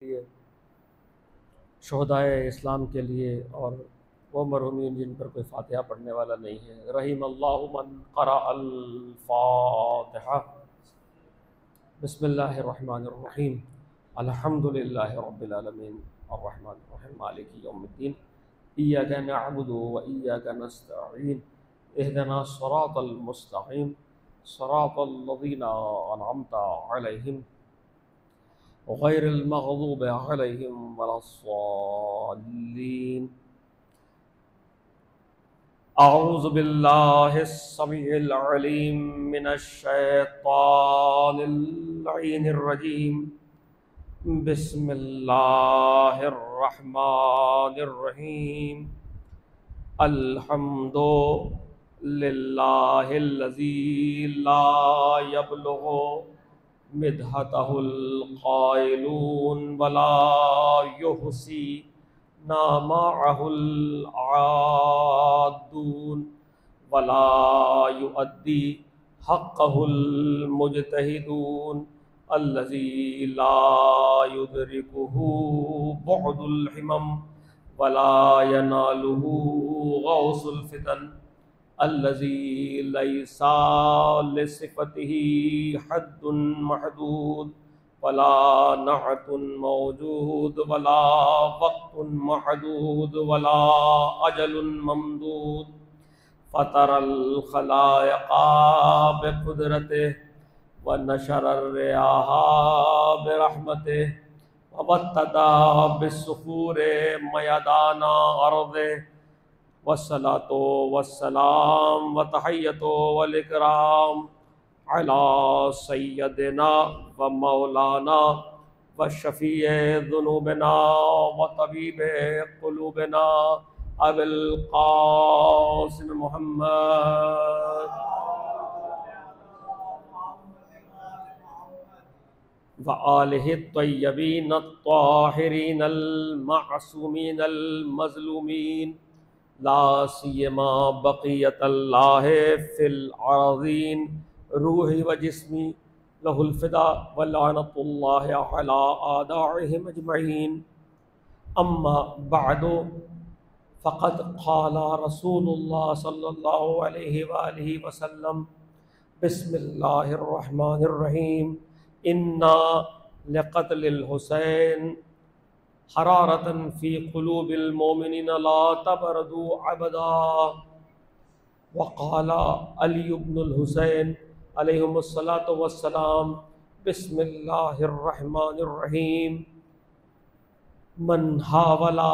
लिए, शुहदाए इस्लाम के लिए और वो मरहूमीन जिन पर कोई फातिहा पढ़ने वाला नहीं है। रहीमल्लाहु मन क़रा अल फ़ातिहा। बिस्मिल्लाहिर्रहमानिर्रहीम। अल्हम्दुलिल्लाहि रब्बिल आलमीन अर्रहमानिर्रहीम मालिकि यौमिद्दीन। इय्याका नअबुदु व इय्याका नस्तईन। इहदिनास सिरातल मुस्तक़ीम सिरातल लज़ीना अनअमता अलैहिम गैरिल मग़ज़ूबि अलैहिम वलस्साल्लीन। अऊज़ु बिल्लाहिस समीइल अलीम मिनश शैतानिर लईनिर रजीम। बिस्मिल्लाहिर रहमानिर रहीम। अल्हम्दुलिल्लाहिल्लज़ी ला यब्लुगु मिदहतहुल क़ाइलून वला युहसी नामाअहुल आदून वला युअद्दी हक़्क़हुल मुजतहिदून अल्लज़ी ला युदरिकुहु बुअदुल हिमम वला यनालुहु गौसुल फितन अल्लज़ी लैसा लिसिफ़तिही हद्दुन महदूद वला नअतुन मौजूद वला वक़्तुन महदूद वला अजलुन ममदूद फ़तरल ख़लाइक़ा बिक़ुदरतिही व नशरर रियाहा बिरहमतिही व बत्तदा बिस्सुफ़ूरि मयदाना अर्ज़िही वस्सलातो वस्सलाम व तहियतो वल इकराम अला सय्यदिना व मौलाना व शफ़ीए ज़ुनूबिना व तबीबे क़ुलूबिना अबिल क़ासिम मुहम्मद व आलिहि त्वय्यबीन अत्ताहिरीन अल मअसूमीन अल मज़लूमीन ला सियमा बक़ियतल्लाहि फ़िल अराज़ीन रूही व जिस्मी लहुल फ़िदा व लानतुल्लाहि अला आदाइहिम अजमईन। अम्मा बअदु फ़क़द क़ाला रसूलुल्लाह सल्लल्लाहु अलैहि व आलिहि वसल्लम बिस्मिल्लाहिर रहमानिर रहीम। इन्ना लिक़त्लिल हुसैन हरारतन फ़ी क़ुलूबिल मोमिनीन ला तबरदू अबदा। वक़ाला अली इब्नुल हुसैन अलैहिमुस्सलातु वस्सलाम बिस्मिल्लाहिर रहमानिर रहीम। मन हावला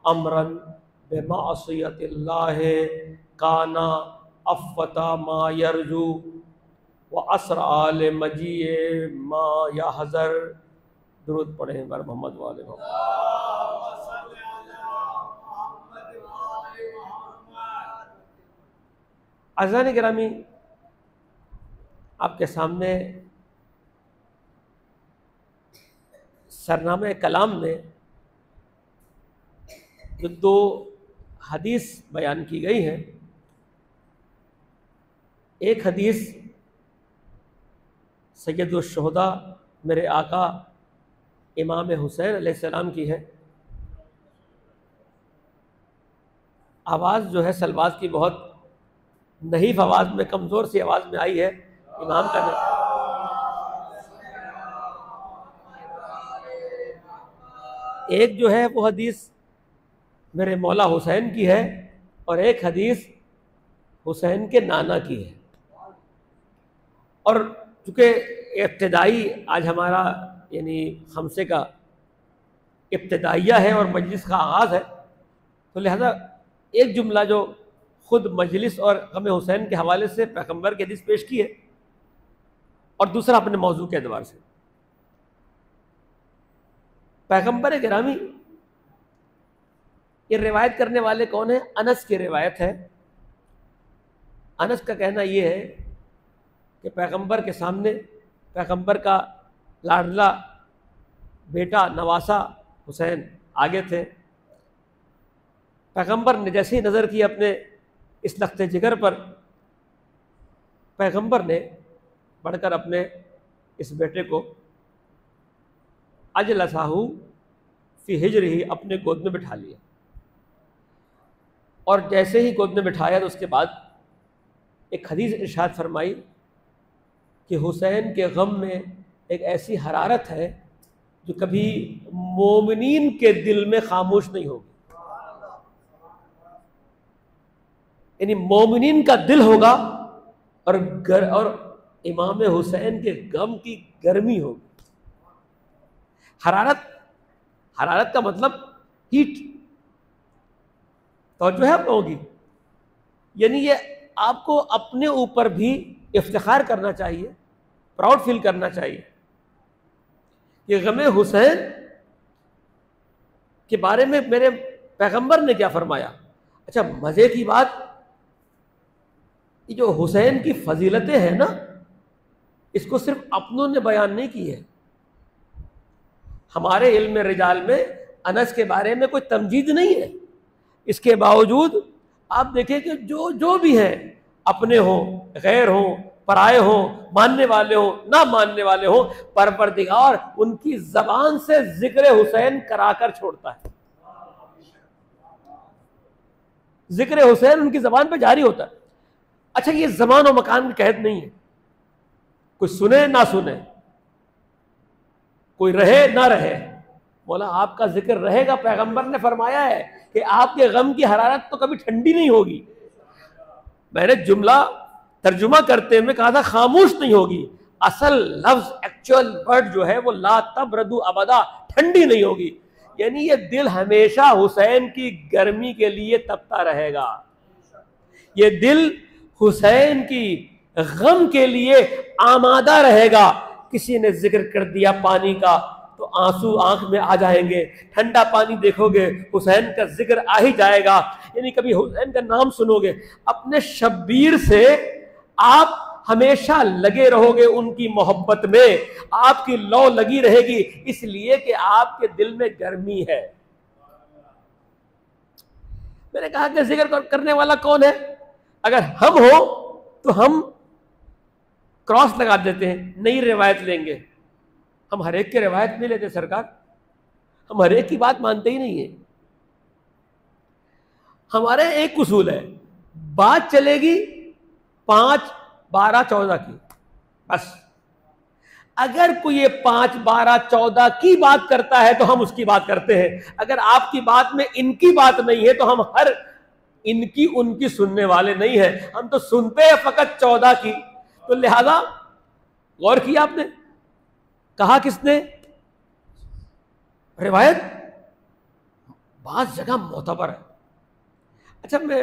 अमरन बिमाअसियतिल्लाहि काना अफ़्वता मा यरजू व असरा लिमजीए मा यहज़र। दुरूद पढ़ें बर मोहम्मद वाले मोहम्मद। अज़ान गिरामी, आपके सामने सरनामे कलाम में जो दो हदीस बयान की गई हैं, एक हदीस सैयदुश शुहदा मेरे आका इमाम हुसैन अलैहिस्सलाम की है। आवाज़ जो है सलवाज की बहुत नहीफ आवाज़ में, कमज़ोर सी आवाज़ में आई है। इमाम का एक जो है वो हदीस मेरे मौला हुसैन की है और एक हदीस हुसैन के नाना की है। और चूँकि इब्तिदाई आज हमारा यानी खमसे का इब्तिदाइया है और मजलिस का आगाज़ है, तो लिहाजा एक जुमला जो ख़ुद मजलिस और गम हुसैन के हवाले से पैगम्बर की हदीस पेश की है और दूसरा अपने मौजू के एतबार से। पैगम्बर गिरामी ये रिवायत करने वाले कौन है? अनस की रिवायत है। अनस का कहना ये है कि पैगम्बर के सामने पैगम्बर का लाडला बेटा नवासा हुसैन आगे थे। पैगम्बर ने जैसे ही नज़र की अपने इस लख्ते जिगर पर, पैगम्बर ने बढ़कर अपने इस बेटे को अजलसाहू फी हिजरिही, अपने गोद में बिठा लिया। और जैसे ही गोद में बिठाया तो उसके बाद एक हदीस इरशाद फरमाई कि हुसैन के गम में एक ऐसी हरारत है जो कभी मोमिनीन के दिल में खामोश नहीं होगी। यानी मोमिनीन का दिल होगा और इमाम हुसैन के गम की गर्मी होगी। हरारत का मतलब हीट, तो जो है होगी। यानी ये आपको अपने ऊपर भी इफ्तिखार करना चाहिए, प्राउड फील करना चाहिए कि गमे हुसैन के बारे में मेरे पैगंबर ने क्या फरमाया। अच्छा, मजे की बात, ये जो हुसैन की फजीलतें हैं ना, इसको सिर्फ अपनों ने बयान नहीं की है। हमारे इल्म रिजाल में अनस के बारे में कोई तमजीद नहीं है। इसके बावजूद आप देखें कि जो भी हैं, अपने हों, गैर हों, पराए हों, मानने वाले हों, ना मानने वाले हों, परवरदिगार उनकी जबान से जिक्र हुसैन कराकर छोड़ता है। जिक्र हुसैन उनकी जबान पे जारी होता है। अच्छा, ये जमान और मकान की कैद नहीं है, कोई सुने ना सुने, कोई रहे ना रहे, मौला आपका जिक्र रहेगा। पैगंबर ने फरमाया है कि आपके गम की हरारत तो कभी ठंडी नहीं होगी। मैंने जुमला तर्जुमा करते हुए कहा था खामोश नहीं होगी। असल लफ्ज, एक्चुअल वर्ड जो है वो ला तबरदु अबदा, ठंडी नहीं होगी। यानी ये दिल हमेशा हुसैन की गर्मी के लिए तपता रहेगा। ये दिल हुसैन की गम के लिए आमादा रहेगा। किसी ने जिक्र कर दिया पानी का तो आंसू आंख में आ जाएंगे। ठंडा पानी देखोगे, हुसैन का जिक्र आ ही जाएगा। यानी कभी हुसैन का नाम सुनोगे, अपने शब्बीर से आप हमेशा लगे रहोगे, उनकी मोहब्बत में आपकी लौ लगी रहेगी, इसलिए कि आपके दिल में गर्मी है। मैंने कहा कि जिक्र करने वाला कौन है? अगर हम हो तो हम क्रॉस लगा देते हैं, नई रिवायत लेंगे। हम हर एक की रिवायत नहीं लेते सरकार, हम हर एक की बात मानते ही नहीं है। हमारे एक उसूल है, बात चलेगी 5, 12, 14 की, बस। अगर कोई ये 5, 12, 14 की बात करता है तो हम उसकी बात करते हैं। अगर आपकी बात में इनकी बात नहीं है तो हम हर इनकी उनकी सुनने वाले नहीं है, हम तो सुनते हैं फकत 14 की। तो लिहाजा गौर किया आपने, कहा किसने? रिवायत बात जगह मोतबर है। अच्छा, मैं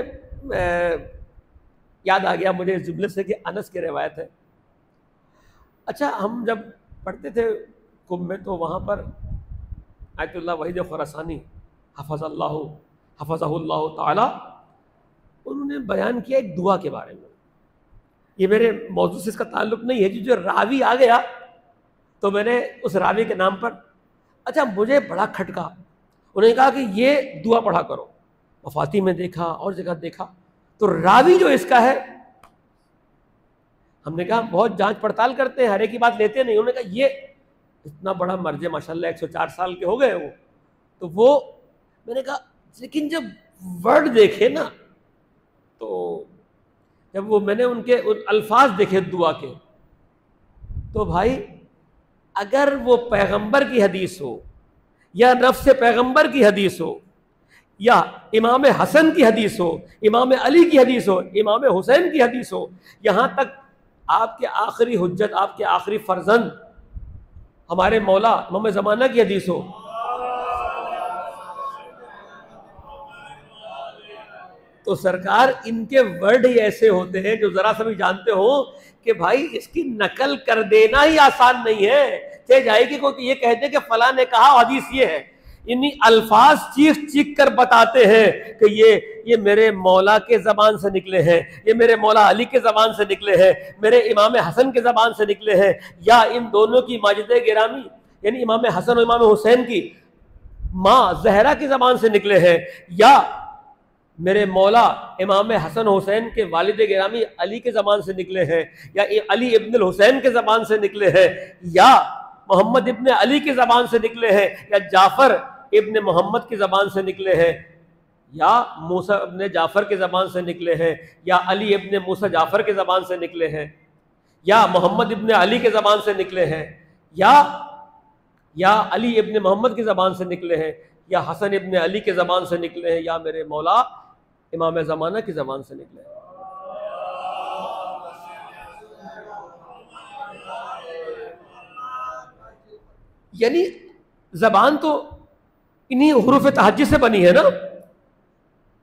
याद आ गया मुझे इस जुमले से कि अनस की रिवायत है। अच्छा, हम जब पढ़ते थे कुंभ में तो वहाँ पर आयतुल्लाह वहीद खुरासानी हफ़ज़हुल्लाहु ताला, उन्होंने बयान किया एक दुआ के बारे में। ये मेरे मौजूद से इसका ताल्लुक नहीं है, जो रावी आ गया तो मैंने उस रावी के नाम पर, अच्छा मुझे बड़ा खटका। उन्होंने कहा कि ये दुआ पढ़ा करो। वफाती में देखा और जगह देखा तो रावी जो इसका है, हमने कहा बहुत जांच पड़ताल करते हैं, हर एक की बात लेते नहीं। उन्होंने कहा ये इतना बड़ा मर्ज माशाल्लाह 104 साल के हो गए वो। तो वो मैंने कहा, लेकिन जब वर्ड देखे ना, तो जब वो मैंने उनके अल्फाज देखे दुआ के, तो भाई अगर वो पैगंबर की हदीस हो या नफ्स पैगंबर की हदीस हो या इमाम हसन की हदीस हो, इमाम अली की हदीस हो, इमाम हुसैन की हदीस हो, यहाँ तक आपके आखिरी हुज्जत, आपके आखिरी फर्जंद हमारे मौला इमाम ज़माना की हदीस हो, तो सरकार इनके वर्ड ही ऐसे होते हैं जो जरा सा भी जानते हो कि भाई इसकी नकल कर देना ही आसान नहीं है। चाहे जाएगी कोई ये कहते कि फला ने कहा हदीस ये है, इन्हीं अल्फाज चीख चीख कर बताते हैं कि ये मेरे मौला के जबान से निकले हैं, ये मेरे मौला अली के जबान से निकले हैं, मेरे इमाम हसन के जबान से निकले हैं, या इन दोनों की माजिद गिरामी यानी इमाम हसन और इमाम हुसैन की माँ जहरा की जबान से निकले हैं, या मेरे मौला इमाम हसन हुसैन के वालिद गिरामी अली के ज़बान से निकले हैं, या अली इब्न हुसैन के ज़बान से निकले हैं, या मोहम्मद इब्न अली के ज़बान से निकले हैं, या जाफ़र इब्न मोहम्मद की ज़बान से निकले हैं, या मूसा इब्न जाफ़र की ज़बान से निकले हैं, या अली इब्न मूसा जाफ़र की ज़बान से निकले हैं, या मोहम्मद इब्न अली के ज़बान से निकले हैं, या अली इब्न मोहम्मद की ज़बान से निकले हैं, या हसन इब्न अली के ज़बान से निकले हैं, या मेरे मौला इमाम ज़माना की ज़बान से निकले हैं। यानी ज़बान तो इन्हीं हुरूफ तहज्जुद से बनी है ना।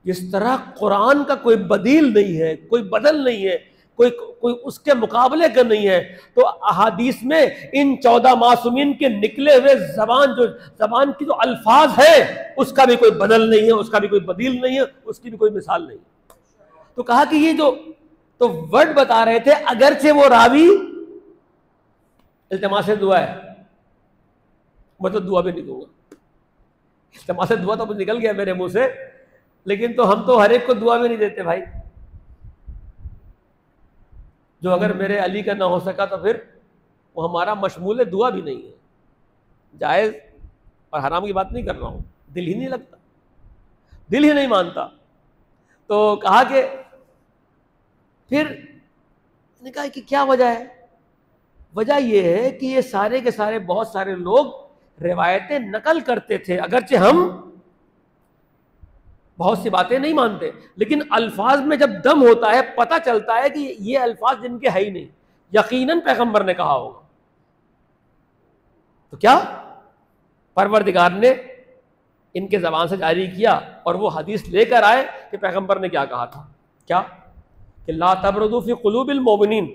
जिस तरह कुरान का कोई बदील नहीं है, कोई बदल नहीं है, कोई उसके मुकाबले का नहीं है, तो अहादीस में इन 14 मासूमीन के निकले हुए ज़बान की जो अल्फाज है उसका भी कोई बदल नहीं है, उसका भी कोई बदील नहीं है, उसकी भी कोई मिसाल नहीं। तो कहा कि ये जो तो वर्ड बता रहे थे, अगरचे वो रावी इल्तिमास दुआ है, मैं तो दुआ भी नहीं दूंगा, इल्तिमास दुआ तो निकल गया मेरे मुंह से, लेकिन तो हम तो हर एक को दुआ भी नहीं देते भाई। जो अगर मेरे अली का ना हो सका तो फिर वो हमारा मशमूल दुआ भी नहीं है। जायज़ और हराम की बात नहीं कर रहा हूं, दिल ही नहीं लगता, दिल ही नहीं मानता। तो कहा कि फिर ने कहा कि क्या वजह है? वजह यह है कि ये सारे के सारे बहुत सारे लोग रिवायतें नकल करते थे, अगरचे हम बहुत सी बातें नहीं मानते, लेकिन अल्फाज में जब दम होता है पता चलता है कि ये अल्फाज जिनके है ही नहीं, यकीनन पैगंबर ने कहा होगा। तो क्या परवरदिगार ने इनके ज़बान से जारी किया और वो हदीस लेकर आए कि पैगंबर ने क्या कहा था, क्या कि ला तबरदू फी कुलूबिल मोमिनीन,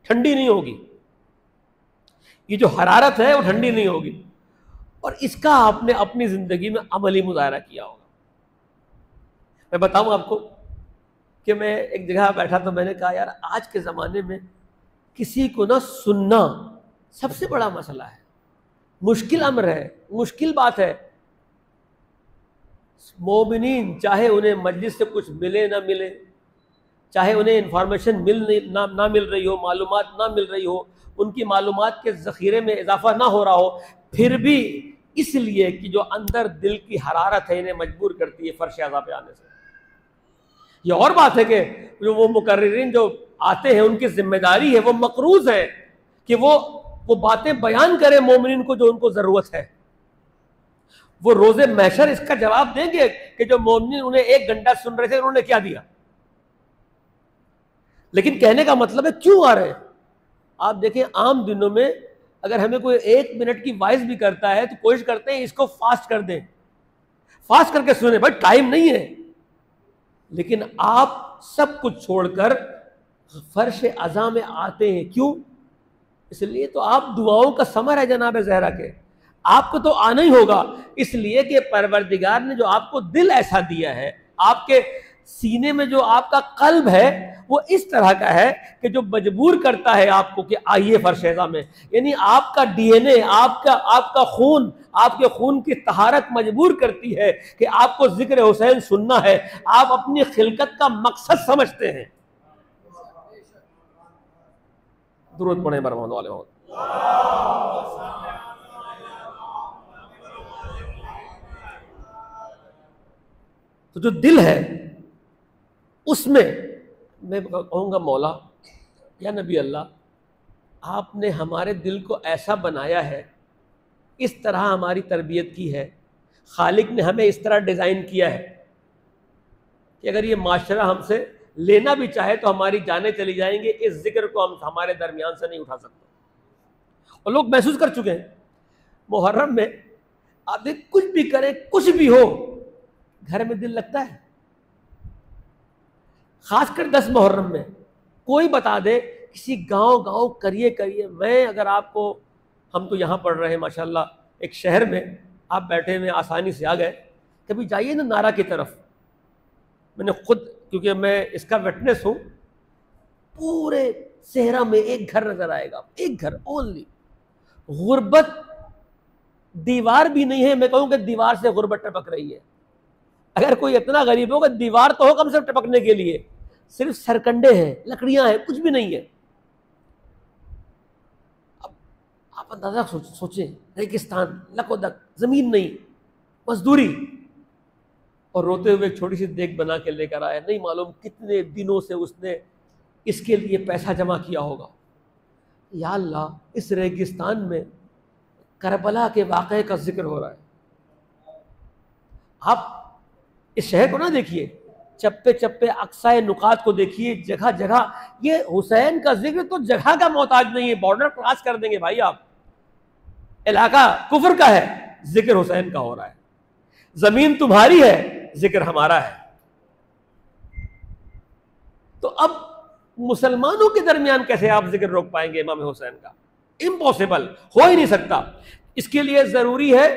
ठंडी नहीं होगी, ये जो हरारत है वो ठंडी नहीं होगी। और इसका आपने अपनी ज़िंदगी में अमली मुज़ाहरा किया होगा। मैं बताऊं आपको कि मैं एक जगह बैठा तो मैंने कहा यार आज के ज़माने में किसी को ना सुनना सबसे बड़ा मसला है, मुश्किल अम्र है, मुश्किल बात है। मोमिनीन चाहे उन्हें मजलिस से कुछ मिले ना मिले, चाहे उन्हें इंफॉर्मेशन ना मिल रही हो, मालूमात ना मिल रही हो, उनकी मालूमात के ज़ख़ीरे में इजाफा ना हो रहा हो, फिर भी इसलिए कि जो अंदर दिल की हरारत है इन्हें मजबूर करती है फर्श अज़ा पे आने से। ये और बात है कि जो वो मुकर्रिरीन जो आते हैं उनकी जिम्मेदारी है, वो मकरूज है कि वो बातें बयान करें मोमिनीन को जो उनको ज़रूरत है। वो रोज़े महशर इसका जवाब देंगे कि जो मोमिनीन उन्हें 1 घंटा सुन रहे थे उन्होंने क्या दिया। लेकिन कहने का मतलब है क्यों आ रहे हैं। आप देखें आम दिनों में अगर हमें कोई 1 मिनट की वाइज भी करता है तो कोशिश करते हैं इसको फास्ट कर दें, फास्ट करके सुने, भाई टाइम नहीं है। लेकिन आप सब कुछ छोड़कर फर्श अज़ा में आते हैं, क्यों? इसलिए तो आप दुआओं का समर है जनाब ज़हरा के, आपको तो आना ही होगा, इसलिए कि परवरदिगार ने जो आपको दिल ऐसा दिया है, आपके सीने में जो आपका कल्ब है वो इस तरह का है कि जो मजबूर करता है आपको कि आइए फर्शेज़ा में। यानी आपका डीएनए, आपका खून, आपके खून की तहारत मजबूर करती है कि आपको जिक्र हुसैन सुनना है, आप अपनी खिलकत का मकसद समझते हैं। दुरूद पढ़े बरमान वाले हो। तो जो दिल है उसमें मैं कहूँगा मौला या नबी अल्लाह, आपने हमारे दिल को ऐसा बनाया है, इस तरह हमारी तरबियत की है, खालिक ने हमें इस तरह डिज़ाइन किया है कि अगर ये माशरा हमसे लेना भी चाहे तो हमारी जानें चली जाएंगे, इस जिक्र को हम हमारे दरमियान से नहीं उठा सकते। और लोग महसूस कर चुके हैं मुहर्रम में, आप देख कुछ भी करें, कुछ भी हो, घर में दिल लगता है। खासकर 10 मुहर्रम में कोई बता दे, किसी गांव करिए मैं अगर आपको, हम तो यहाँ पढ़ रहे हैं माशाल्लाह, एक शहर में आप बैठे हुए आसानी से आ गए, कभी जाइए ना नारा की तरफ। मैंने खुद, क्योंकि मैं इसका विटनेस हूँ, पूरे सेहरा में एक घर नजर आएगा, एक घर ओनली। गुर्बत दीवार भी नहीं है, मैं कहूँ कि दीवार से गुर्बत टपक रही है। अगर कोई इतना गरीब होगा, दीवार तो हो कम से कम टपकने के लिए, सिर्फ सरकंडे हैं, लकड़ियां हैं, कुछ भी नहीं है। अब आप आप अंदाजा सोचें, रेगिस्तान, लकोदक, जमीन नहीं, मजदूरी, और रोते हुए एक छोटी सी देग बना के लेकर आया। नहीं मालूम कितने दिनों से उसने इसके लिए पैसा जमा किया होगा। या अल्लाह, इस रेगिस्तान में करबला के वाक़े का जिक्र हो रहा है। आप इस शहर को ना देखिए, चप्पे चप्पे अक्साए नुकात को देखिए, जगह जगह ये हुसैन का जिक्र तो जगह का मोहताज नहीं है। बॉर्डर क्रॉस कर देंगे भाई आप, इलाका कुफर का है, जिक्र हुसैन का हो रहा है। जमीन तुम्हारी है, जिक्र हमारा है। तो अब मुसलमानों के दरमियान कैसे आप जिक्र रोक पाएंगे इमाम हुसैन का? इम्पॉसिबल, हो ही नहीं सकता। इसके लिए जरूरी है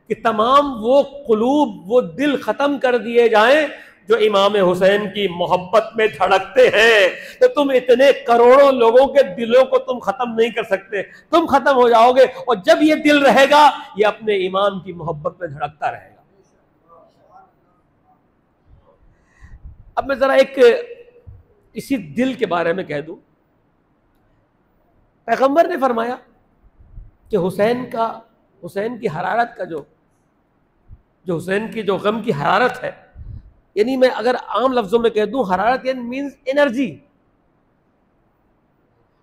कि तमाम वो कुलूब, वो दिल खत्म कर दिए जाएं जो इमाम हुसैन की मोहब्बत में धड़कते हैं। तो तुम इतने करोड़ों लोगों के दिलों को तुम खत्म नहीं कर सकते, तुम खत्म हो जाओगे। और जब ये दिल रहेगा, ये अपने इमाम की मोहब्बत में धड़कता रहेगा। अब मैं जरा एक इसी दिल के बारे में कह दूं। पैगंबर ने फरमाया कि हुसैन की हरारत का जो हुसैन की जो गम की हरारत है, यानी मैं अगर आम लफ्जों में कह दूं, हरारत यानी मीन्स एनर्जी।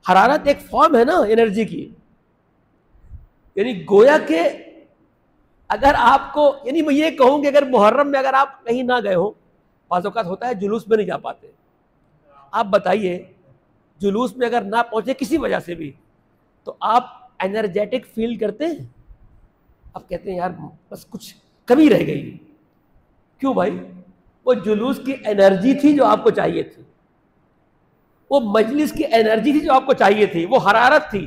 हरारत एक फॉर्म है ना एनर्जी की। यानी गोया के अगर आपको, यानी मैं ये कहूं कि अगर मुहर्रम में अगर आप कहीं ना गए हो, बाज़ औक़ात होता है जुलूस में नहीं जा पाते, आप बताइए जुलूस में अगर ना पहुंचे किसी वजह से भी, तो आप एनर्जेटिक फील करते हैं? आप कहते हैं यार बस कुछ कमी रह गई। क्यों भाई? वो जुलूस की एनर्जी थी जो आपको चाहिए थी, वो मजलिस की एनर्जी थी जो आपको चाहिए थी, वो हरारत थी।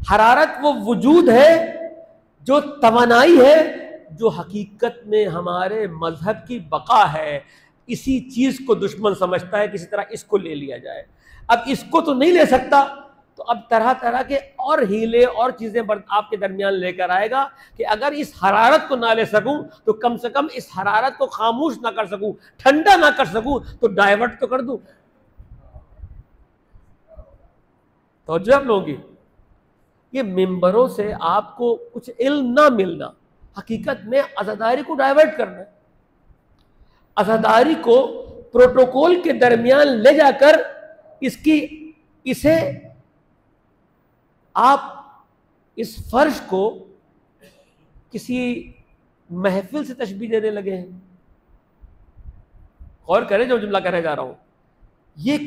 हरारत वो वजूद है, जो तवानाई है, जो हकीकत में हमारे मजहब की बका है। इसी चीज को दुश्मन समझता है किसी तरह इसको ले लिया जाए। अब इसको तो नहीं ले सकता, तो अब तरह तरह के और हीले और चीजें आपके दरमियान लेकर आएगा कि अगर इस हरारत को ना ले सकूं तो कम से कम इस हरारत को खामोश ना कर सकूं, ठंडा ना कर सकूं, तो डाइवर्ट तो कर दूं। तो जो आप लोगों की ये मिंबरों से आपको कुछ इल्म ना मिलना, हकीकत में अज़ादारी को डाइवर्ट करना, अज़ादारी को प्रोटोकॉल के दरमियान ले जाकर इसे आप इस फर्श को किसी महफिल से तशबीह देने लगे हैं। गौर करें जो जुमला कहने जा रहा हूं, ये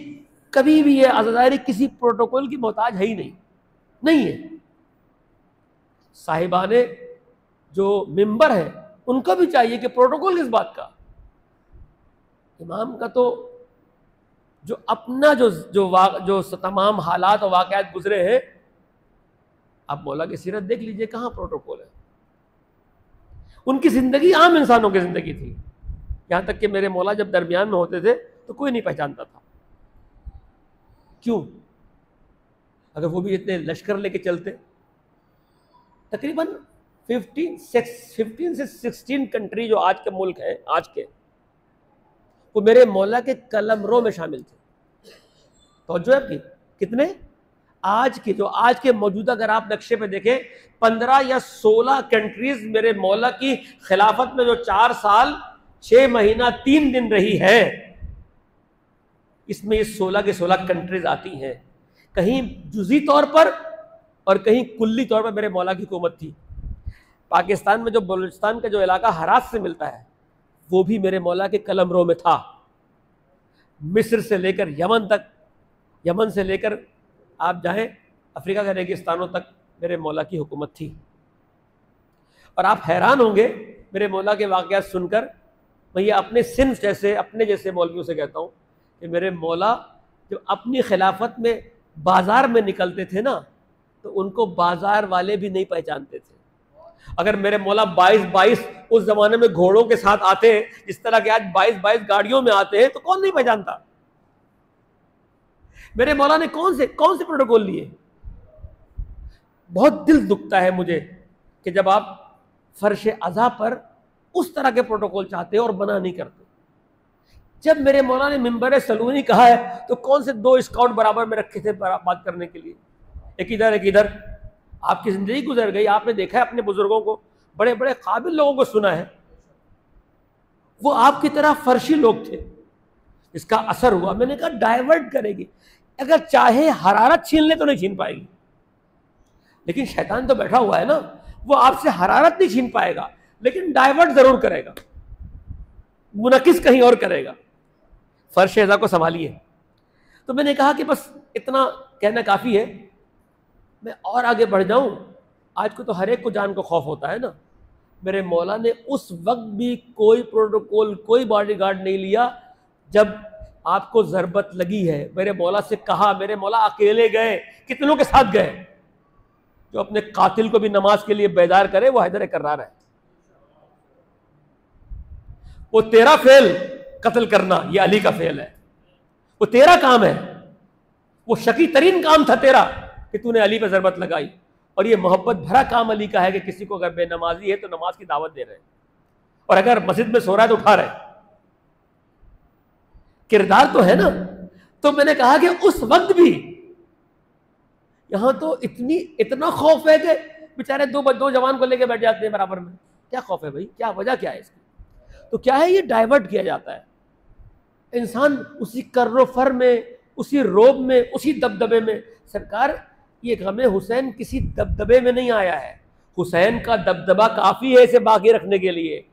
कभी भी ये आज़ादारी किसी प्रोटोकॉल की मोहताज है ही नहीं है। साहिबाने जो मिंबर है उनको भी चाहिए कि प्रोटोकॉल किस बात का। इमाम का तो जो अपना जो तमाम हालात और वाक़यात गुजरे हैं, आप मौला की सीरत देख लीजिए, कहाँ प्रोटोकॉल है। उनकी जिंदगी आम इंसानों की जिंदगी थी। यहां तक कि मेरे मौला जब दरमियान में होते थे तो कोई नहीं पहचानता था। क्यों? अगर वो भी इतने लश्कर लेके चलते, तकरीबन 15 से 16 कंट्री जो आज के मुल्क हैं, आज के, वो मेरे मौला के कलमरों में शामिल थे। तो जो है कितने आज के मौजूदा अगर आप नक्शे पे देखें, 15 या 16 कंट्रीज मेरे मौला की खिलाफत में जो 4 साल 6 महीना 3 दिन रही है, इसमें ये 16 के 16 कंट्रीज आती हैं। कहीं जुज़ी तौर पर और कहीं कुल्ली तौर पर मेरे मौला की हुकूमत थी। पाकिस्तान में जो बलूचिस्तान का जो इलाका हरात से मिलता है, वो भी मेरे मौला के कलमरों में था। मिस्र से लेकर यमन तक, यमन से लेकर आप जाएं अफ्रीका के रेगिस्तानों तक मेरे मौला की हुकूमत थी। और आप हैरान होंगे मेरे मौला के वाक़यात सुनकर। मैं ये अपने जैसे मौलवियों से कहता हूँ कि मेरे मौला जब अपनी खिलाफत में बाज़ार में निकलते थे ना, तो उनको बाज़ार वाले भी नहीं पहचानते थे। अगर मेरे मौला 22 उस ज़माने में घोड़ों के साथ आते हैं, जिस तरह के आज 22 गाड़ियों में आते हैं, तो कौन नहीं पहचानता। मेरे मौला ने कौन से प्रोटोकॉल लिए। बहुत दिल दुखता है मुझे कि जब आप फर्श अज़ा पर उस तरह के प्रोटोकॉल चाहते हो और मना नहीं करते। जब मेरे मौला ने मिंबर सलूनी कहा है, तो कौन से 2 स्काउट बराबर में रखे थे बात करने के लिए, एक इधर एक इधर। आपकी ज़िंदगी गुजर गई, आपने देखा है अपने बुजुर्गों को, बड़े बड़े काबिल लोगों को सुना है, वो आपकी तरह फर्शी लोग थे, इसका असर हुआ। मैंने कहा डाइवर्ट करेगी, अगर चाहे हरारत छीन ले तो नहीं छीन पाएगी, लेकिन शैतान तो बैठा हुआ है ना, वो आपसे हरारत नहीं छीन पाएगा, लेकिन डाइवर्ट जरूर करेगा, मुनकिस कहीं और करेगा। फर्श एज़ा को संभालिए। तो मैंने कहा कि बस इतना कहना काफ़ी है, मैं और आगे बढ़ जाऊं। आज को तो हर एक को जान को खौफ होता है ना। मेरे मौला ने उस वक्त भी कोई प्रोटोकॉल, कोई बॉडीगार्ड नहीं लिया। जब आपको ज़रूरत लगी है, मेरे मौला से कहा, मेरे मौला अकेले गए, कितनों के साथ गए? जो अपने कातिल को भी नमाज के लिए बेदार करे वो हैदर कर्रार है। वो तेरा फेल कत्ल करना, ये अली का फेल है, वो तेरा काम है, वो शकी तरीन काम था तेरा कि तूने अली पे ज़रूरत लगाई। और ये मोहब्बत भरा काम अली का है कि किसी को अगर बेनमाजी है तो नमाज की दावत दे रहे हैं, और अगर मस्जिद में सो रहा है तो उठा रहे। किरदार तो है ना। तो मैंने कहा कि उस वक्त भी यहां तो इतना खौफ है कि बेचारे दो जवान को लेके बैठ जाते हैं बराबर में। क्या खौफ है भाई? क्या वजह क्या है इसकी? तो क्या है, ये डाइवर्ट किया जाता है। इंसान उसी कर्रो फर में, उसी रोब में, उसी दबदबे में। सरकार, ये गमे हुसैन किसी दबदबे में नहीं आया है। हुसैन का दबदबा काफी है इसे बाकी रखने के लिए।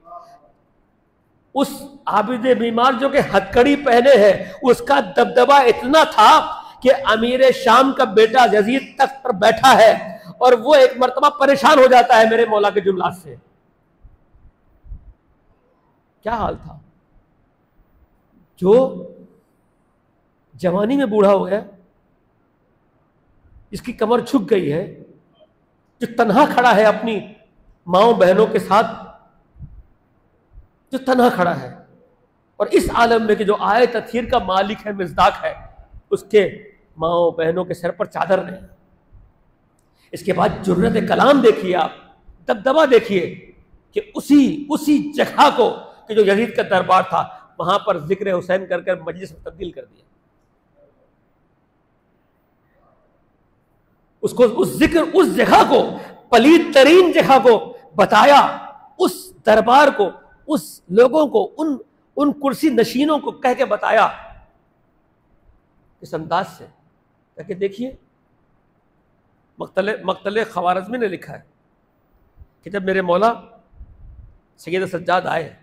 उस आबिद बीमार जो कि हथकड़ी पहने हैं, उसका दबदबा इतना था कि अमीर शाम का बेटा यजीद तख्त पर बैठा है और वो एक मर्तबा परेशान हो जाता है मेरे मौला के जुमलात से। क्या हाल था? जो जवानी में बूढ़ा हो गया, इसकी कमर झुक गई है, जो तन्हा खड़ा है अपनी माओ बहनों के साथ, जो तन्हा खड़ा है, और इस आलम में कि जो आए तथीर का मालिक है, मिज़दाक है, उसके माओ बहनों के सर पर चादर नहीं। इसके बाद जुर्रत कलाम देखिए आप, दबदबा देखिए कि उसी जगह को कि जो यजीद का दरबार था, वहां पर जिक्र हुसैन कर मजलिस में तब्दील कर दिया। उसको उस जगह को, पलीद तरीन जगह को बताया, उस दरबार को, उस लोगों को, उन कुर्सी नशीनों को कह के बताया इस अंदाज से, ताकि देखिए मक्तले खवारज़मी ने लिखा है कि जब मेरे मौला सैयद सज्जाद आए,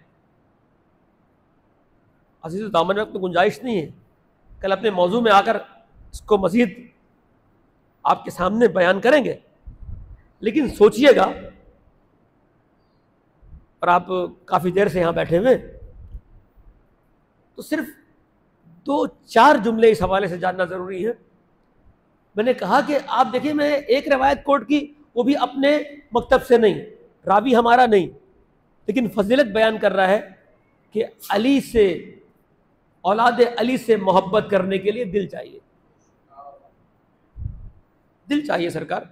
अजीज़ दामन में तो गुंजाइश नहीं है, कल अपने मौजू में आकर इसको मज़ीद आपके सामने बयान करेंगे, लेकिन सोचिएगा, और आप काफ़ी देर से यहाँ बैठे हुए, तो सिर्फ 2-4 जुमले इस हवाले से जानना ज़रूरी है। मैंने कहा कि आप देखिए, मैं एक रवायत कोट की, वो भी अपने मकतब से नहीं, रावी हमारा नहीं, लेकिन फजीलत बयान कर रहा है कि अली से, औलाद अली से मोहब्बत करने के लिए दिल चाहिए, दिल चाहिए सरकार।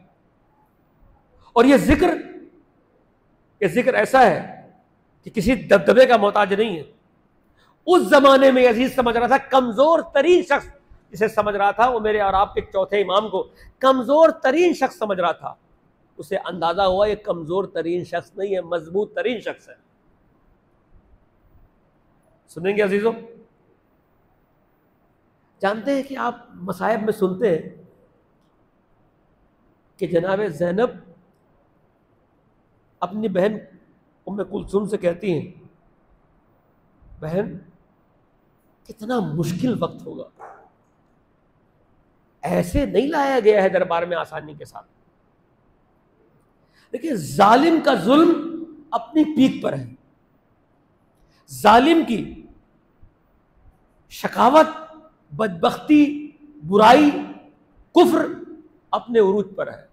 और ये जिक्र ऐसा है कि किसी दबदबे का मोहताज नहीं है। उस जमाने में यजीद समझ रहा था, कमजोर तरीन शख्स जिसे समझ रहा था, वो मेरे और आपके चौथे इमाम को कमजोर तरीन शख्स समझ रहा था। उसे अंदाजा हुआ ये कमजोर तरीन शख्स नहीं है, मजबूत तरीन शख्स है। सुनेंगे अजीजों, जानते हैं कि आप मसायब में सुनते हैं कि जनाब ज़ैनब अपनी बहन उम्मे कुलसूम से कहती हैं, बहन कितना मुश्किल वक्त होगा, ऐसे नहीं लाया गया है दरबार में आसानी के साथ। देखिए, जालिम का जुल्म अपनी पीक पर है, जालिम की शकावत, बदबख्ती, बुराई, कुफ्र अपने उरूज पर है।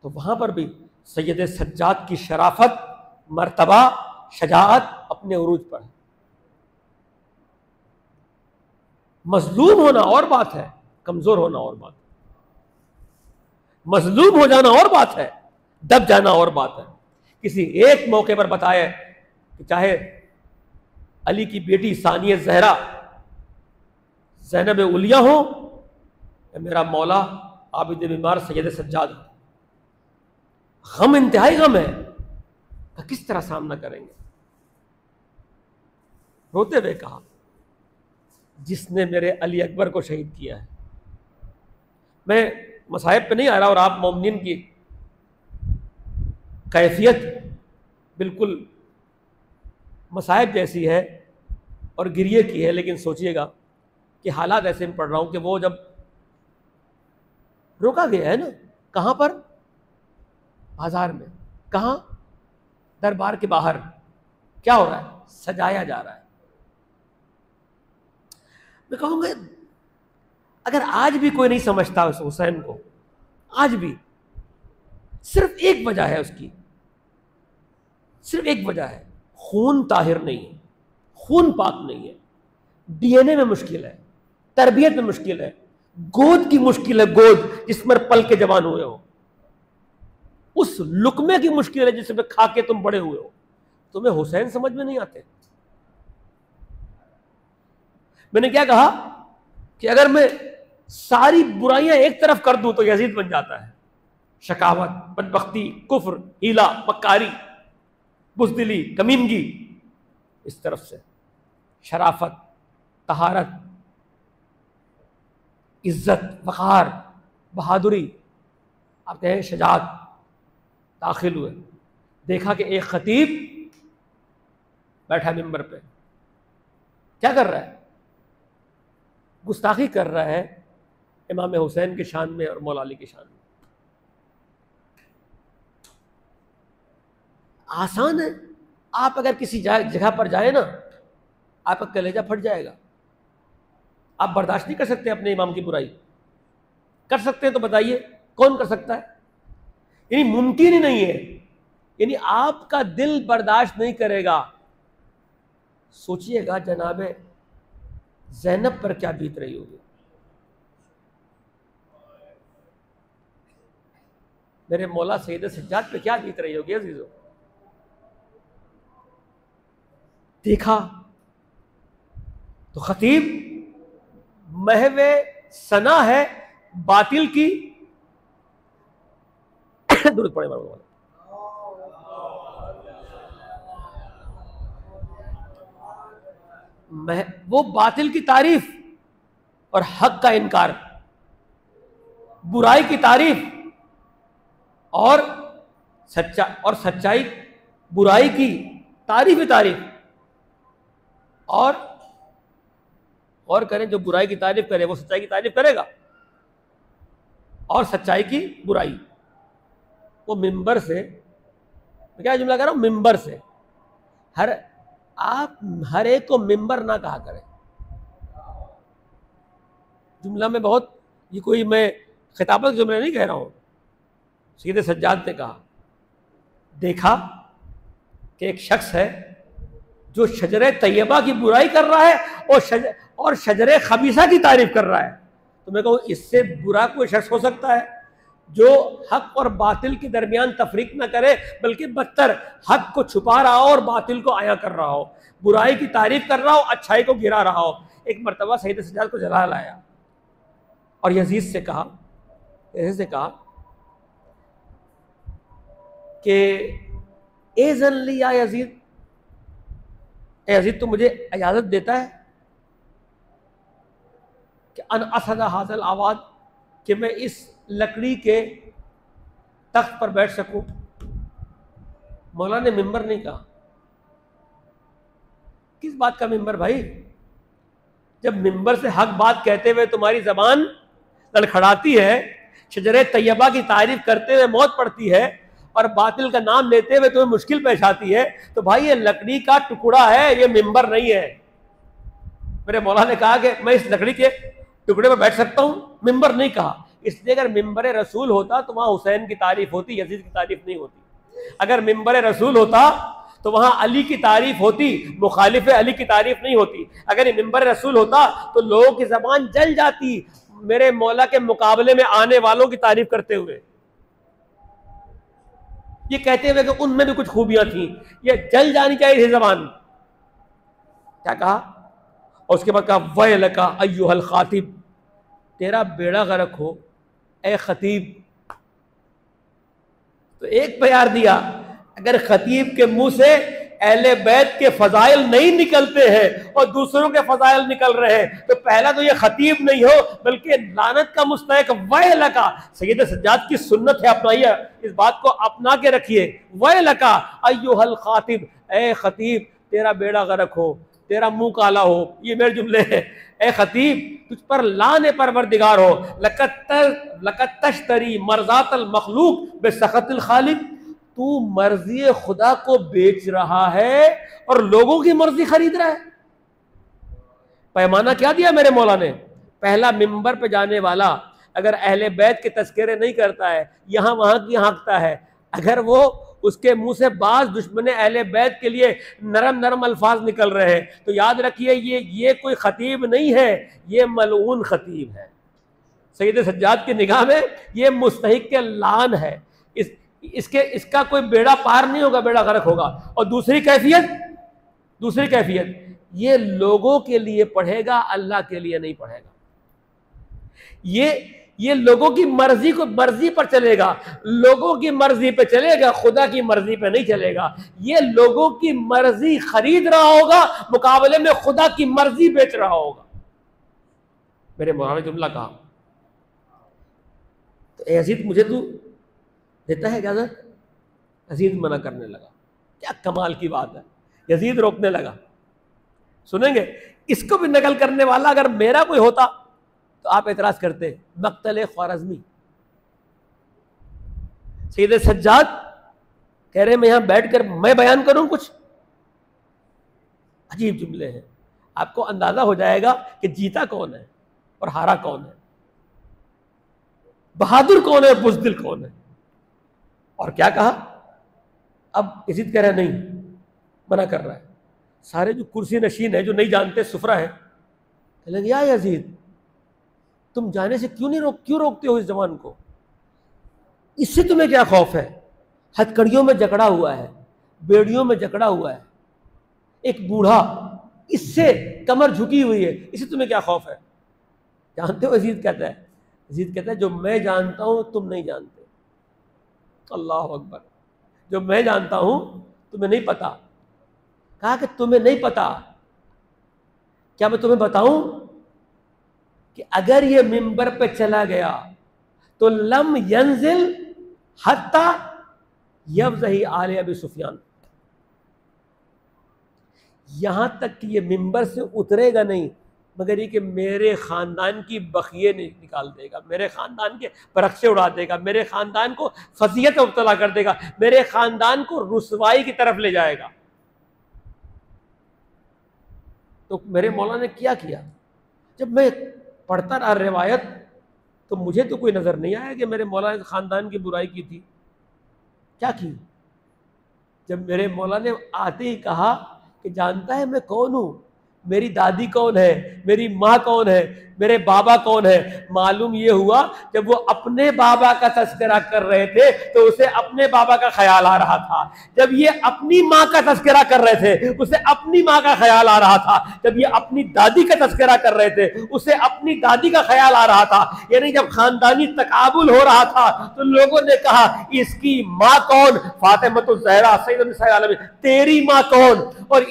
तो वहां पर भी सैयद सज्जाद की शराफत, मर्तबा, शजाअत अपने उरूज पर है। मजलूम होना और बात है, कमजोर होना और बात है। मजलूम हो जाना और बात है, दब जाना और बात है। किसी एक मौके पर बताए कि चाहे अली की बेटी सानिया जहरा ज़ैनब उलिया हो, या मेरा मौला आबिद बीमार सैयद सज्जाद, गम इंतहाई गम है, तो किस तरह सामना करेंगे? रोते हुए कहा, जिसने मेरे अली अकबर को शहीद किया है। मैं मसाइब पे नहीं आ रहा, और आप मोमिनीन की कैफियत बिल्कुल मसाइब जैसी है और गिरिए की है, लेकिन सोचिएगा कि हालात ऐसे में पढ़ रहा हूं कि वो जब रोका गया है ना, कहां पर? बाजार में। कहां? दरबार के बाहर। क्या हो रहा है? सजाया जा रहा है। मैं कहूंगा अगर आज भी कोई नहीं समझता उस हुसैन को, आज भी सिर्फ एक वजह है उसकी, सिर्फ एक वजह है, खून ताहिर नहीं है, खून पाक नहीं है, डीएनए में मुश्किल है, तरबियत में मुश्किल है, गोद की मुश्किल है, गोद जिसमें पल के जवान हुए हो, उस लुकमे की मुश्किल है जिसमें खा के तुम बड़े हुए हो। तुम्हें हुसैन समझ में नहीं आते। मैंने क्या कहा कि अगर मैं सारी बुराइयां एक तरफ कर दूं तो यजीद बन जाता है। शकावत, बदबख्ती, कुफ्र, हीला, मक्कारी, बुज़दिली, कमीनगी, इस तरफ से शराफत, तहारत, इज्जत, वक़ार, बहादुरी, आप कहें शजाअत। दाखिल हुए, देखा कि एक खतीब बैठा मिंबर पे, क्या कर रहा है? गुस्ताखी कर रहा है इमाम हुसैन की शान में और मौला अली की शान में। आसान है, आप अगर किसी जगह पर जाए ना, आपका कलेजा फट जाएगा। आप बर्दाश्त नहीं कर सकते अपने इमाम की बुराई। कर सकते हैं तो बताइए, कौन कर सकता है? यानी मुमकिन ही नहीं है, यानी आपका दिल बर्दाश्त नहीं करेगा। सोचिएगा जनाबे ज़ैनब पर क्या बीत रही होगी। मेरे मौला सैयद सज्जाद पे क्या बीत रही होगी अजीजों। देखा तो खतीब महवे सना है बातिल की। दुरूद पढ़े मारो। वो बातिल की तारीफ और हक का इनकार, बुराई की तारीफ और सच्चाई, बुराई की तारीफ ही तारीफ। और करें, जो बुराई की तारीफ करे वो सच्चाई की तारीफ करेगा, और सच्चाई की बुराई। वो मिंबर से, मैं क्या जुमला कर रहा हूं, मिंबर से। आप हर एक को मिंबर ना कहा करें। जुमला में बहुत, ये कोई मैं खिताबत जुमला नहीं कह रहा हूं। सैयद सज्जाद ने कहा, देखा कि एक शख्स है जो शजरे तैयबा की बुराई कर रहा है और शजरे खबीसा की तारीफ कर रहा है। तो मैं कहूँ इससे बुरा कोई शख्स हो सकता है जो हक और बातिल के दरमियान तफरीक न करे, बल्कि बदतर हक को छुपा रहा हो और बातिल को आया कर रहा हो, बुराई की तारीफ कर रहा हो, अच्छाई को गिरा रहा हो। एक मरतबा सैयद सज्जाद को जला लाया और यजीद से कहा कि एज़न ली या यजीद, यजीद तो मुझे इजाजत देता है कि अन असदा हाज़िल आवाज़, कि मैं इस लकड़ी के तख्त पर बैठ सकूं। मौला ने मिंबर नहीं कहा। किस बात का मिंबर भाई? जब मिंबर से हक बात कहते हुए तुम्हारी जबान लड़खड़ाती है, शजरे तैयबा की तारीफ करते हुए मौत पड़ती है, और बातिल का नाम लेते हुए तुम्हें मुश्किल पेश आती है, तो भाई ये लकड़ी का टुकड़ा है, ये मिंबर नहीं है। मेरे मौला ने कहा कि मैं इस लकड़ी के टुकड़े पर बैठ सकता हूं, मिंबर नहीं कहा। इसलिए अगर मिंबर रसूल होता तो वहां हुसैन की तारीफ होती, यजीद की तारीफ नहीं होती। अगर मिंबर रसूल होता तो वहां अली की तारीफ होती, मुखालिफ अली की तारीफ नहीं होती। अगर ये मिंबर रसूल होता तो लोगों की जबान जल जाती मेरे मौला के मुकाबले में आने वालों की तारीफ करते हुए, ये कहते हुए कि उनमें भी कुछ खूबियां थी। ये जल जानी चाहिए थी जबान। क्या कहा? और उसके बाद कहा वैलका अय्युहल खातिब, तेरा बेड़ा गर्क हो ए खतीब। तो एक प्यार दिया, अगर खतीब के मुंह से अहले बैत के फजाइल नहीं निकलते हैं और दूसरों के फजाइल निकल रहे हैं, तो पहला तो ये खतीब नहीं हो बल्कि लानत का मुस्तहिक वह लका। सैयद सज्जाद की सुन्नत है, अपनाइए, इस बात को अपना के रखिए। वह लका अय्युहल खातिब, ए खतीब तेरा बेड़ा गर्क हो, तेरा मुंह काला हो, ये मेरे जुमले हैं। ए खतीब तुझ पर लाने परवरदिगार हो। लकत तश्तरी मर्जातल मखलूक बेसखतिल खालिक, तू मर्जी खुदा को बेच रहा है और लोगों की मर्जी खरीद रहा है। पैमाना क्या दिया मेरे मौला ने? पहला मिंबर पे जाने वाला अगर अहले बैत के तस्करे नहीं करता है, यहां वहां की हाँकता है, अगर वो उसके मुंह से बाज दुश्मन अहले बैत के लिए नरम नरम अल्फाज निकल रहे हैं, तो याद रखिए ये कोई खतीब नहीं है, ये मलऊन खतीब है। सैयद सज्जाद की निगाह में ये मुस्तहिक के लान है। इसका कोई बेड़ा पार नहीं होगा, बेड़ा गर्क होगा। और दूसरी कैफियत ये लोगों के लिए पढ़ेगा, अल्लाह के लिए नहीं पढ़ेगा। ये लोगों की मर्जी पर चलेगा, लोगों की मर्जी पे चलेगा, खुदा की मर्जी पे नहीं चलेगा। ये लोगों की मर्जी खरीद रहा होगा, मुकाबले में खुदा की मर्जी बेच रहा होगा। मेरे मौलाना ने जुमला कहा, तो यजीद मुझे तू देता है इजाजत? यजीद मना करने लगा। क्या कमाल की बात है, यजीद रोकने लगा। सुनेंगे, इसको भी नकल करने वाला अगर मेरा कोई होता तो आप एतराज करते। मक्तल ख्वारज़मी, सैयद सज्जाद कह रहे मैं यहां बैठकर मैं बयान करूं कुछ। अजीब जुमले हैं, आपको अंदाजा हो जाएगा कि जीता कौन है और हारा कौन है, बहादुर कौन है, बुज़दिल कौन है। और क्या कहा? अब यजीद कह रहा है नहीं, मना कर रहा है। सारे जो कुर्सी नशीन है, जो नहीं जानते, सुफरा है, कह लगे या यजीद तुम जाने से क्यों रोकते हो इस जवान को? इससे तुम्हें क्या खौफ है? हथकड़ियों में जकड़ा हुआ है, बेड़ियों में जकड़ा हुआ है, एक बूढ़ा, इससे कमर झुकी हुई है, इससे तुम्हें क्या खौफ है? जानते हो यजीद कहता है जो मैं जानता हूं तुम नहीं जानते। अल्लाह अकबर, जो मैं जानता हूं तुम्हें नहीं पता। कहा कि तुम्हें नहीं पता, क्या मैं तुम्हें बताऊं कि अगर ये मिंबर पे चला गया तो लम यंजिल हत्ता यफ्ज़ही आले अबी सुफियान, यहां तक कि ये मिंबर से उतरेगा नहीं मगर ये कि मेरे खानदान की बखिए निकाल देगा, मेरे खानदान के परखचे उड़ा देगा, मेरे खानदान को फजीयत में मुब्तला कर देगा, मेरे खानदान को रुसवाई की तरफ ले जाएगा। तो मेरे मौला ने क्या किया? जब मैं पढ़ता रहा रिवायत तो मुझे तो कोई नजर नहीं आया कि मेरे मौला ने खानदान की बुराई की थी। क्या की? जब मेरे मौला ने आते ही कहा कि जानता है मैं कौन हूं, मेरी दादी कौन है, मेरी माँ कौन है, मेरे बाबा कौन है, मालूम ये हुआ जब वो अपने बाबा का तस्करा कर रहे थे तो उसे अपने बाबा का ख्याल आ रहा था। जब ये अपनी माँ का तस्करा कर रहे थे उसे अपनी माँ का ख्याल आ रहा था। जब ये अपनी दादी का तस्करा कर रहे थे उसे अपनी दादी का ख्याल आ रहा था। यानी जब खानदानी तकाबुल हो रहा था तो लोगों ने कहा इसकी माँ कौन? फातिमा ज़हरा सैयदुन निसाए आलमीन, तेरी माँ कौन? और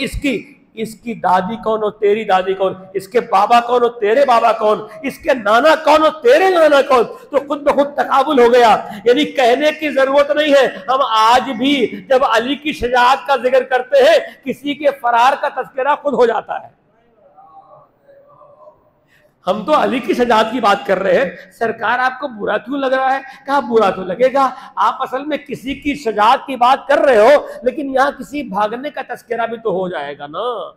इसकी दादी कौन और तेरी दादी कौन? इसके बाबा कौन और तेरे बाबा कौन? इसके नाना कौन और तेरे नाना कौन? तो खुद ब खुद तकाबुल हो गया। यानी कहने की जरूरत नहीं है, हम आज भी जब अली की शजाअत का जिक्र करते हैं किसी के फरार का तज़किरा खुद हो जाता है। हम तो अली की शजाअत की बात कर रहे हैं, सरकार आपको बुरा क्यों लग रहा है? कहा बुरा तो लगेगा, आप असल में किसी की शजाअत की बात कर रहे हो लेकिन यहां किसी भागने का तस्करा भी तो हो जाएगा ना।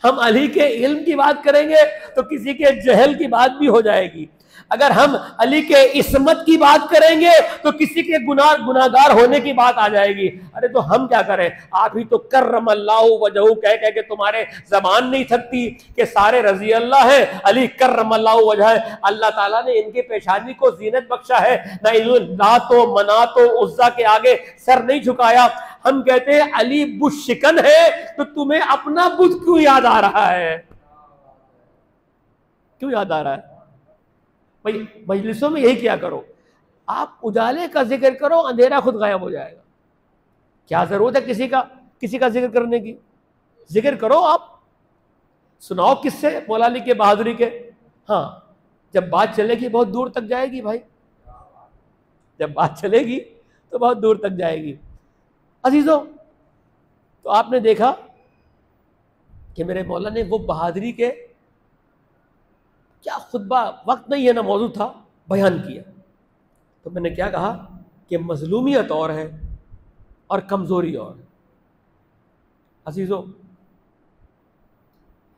हम अली के इल्म की बात करेंगे तो किसी के जहल की बात भी हो जाएगी। अगर हम अली के इस्मत की बात करेंगे तो किसी के गुनाहगार होने की बात आ जाएगी। अरे तो हम क्या करें? आप ही तो कर्रमल्लाहु वजहू कह कह के तुम्हारे जबान नहीं थकती कि सारे रजी अल्लाह है, अली कर्रमल्लाहु वजह है। अल्लाह ताला ने इनके पेशानी को जीनत बख्शा है, ना लातो मनातो उज़्ज़ा के आगे सर नहीं झुकाया। हम कहते हैं अली बुत शिकन है तो तुम्हें अपना बुत क्यों याद आ रहा है? क्यों याद आ रहा है? भाई मजलिसों में यही किया करो, आप उजाले का जिक्र करो, अंधेरा खुद गायब हो जाएगा। क्या जरूरत है किसी का जिक्र करने की? जिक्र करो आप, सुनाओ किससे मौला अली के बहादुरी के। हाँ, जब बात चलेगी बहुत दूर तक जाएगी भाई, जब बात चलेगी तो बहुत दूर तक जाएगी। अजीजों, तो आपने देखा कि मेरे मौला ने वो बहादुरी के क्या खुतबा, वक्त नहीं है ना मौजूद था, बयान किया। तो मैंने क्या कहा कि मजलूमियत और है और कमज़ोरी और है। अजीज़ों,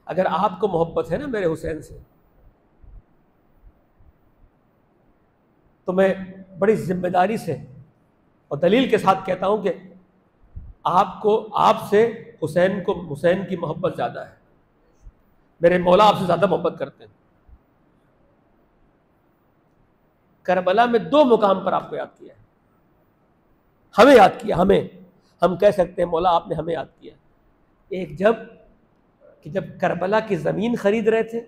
अगर आपको मोहब्बत है ना मेरे हुसैन से, तो मैं बड़ी जिम्मेदारी से और दलील के साथ कहता हूं कि आपसे हुसैन की मोहब्बत ज़्यादा है। मेरे मौला आपसे ज़्यादा मोहब्बत करते हैं। करबला में 2 मुकाम पर आपको याद किया है, हमें याद किया, हम कह सकते हैं मौला आपने हमें याद किया। एक जब करबला की ज़मीन खरीद रहे थे,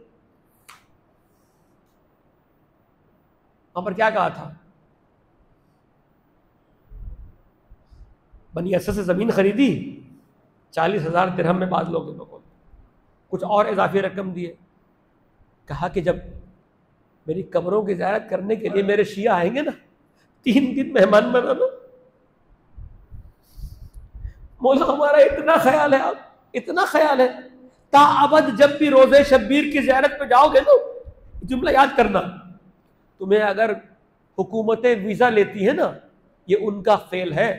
वहां पर क्या कहा था? बनी असद से ज़मीन खरीदी, 40,000 दिरहम में बाद लोगों को कुछ और इजाफी रकम दिए। कहा कि जब मेरी कब्रों की ज़ियारत करने के लिए मेरे शिया आएंगे ना, 3 दिन मेहमान बनाना। मौला हमारा इतना ख्याल है, आप इतना ख्याल है, ताअबद जब भी रोज़े शब्बीर की ज़ियारत पे जाओगे ना, जुमला याद करना, तुम्हें अगर हुकूमतें वीज़ा लेती है ना, ये उनका फेल है।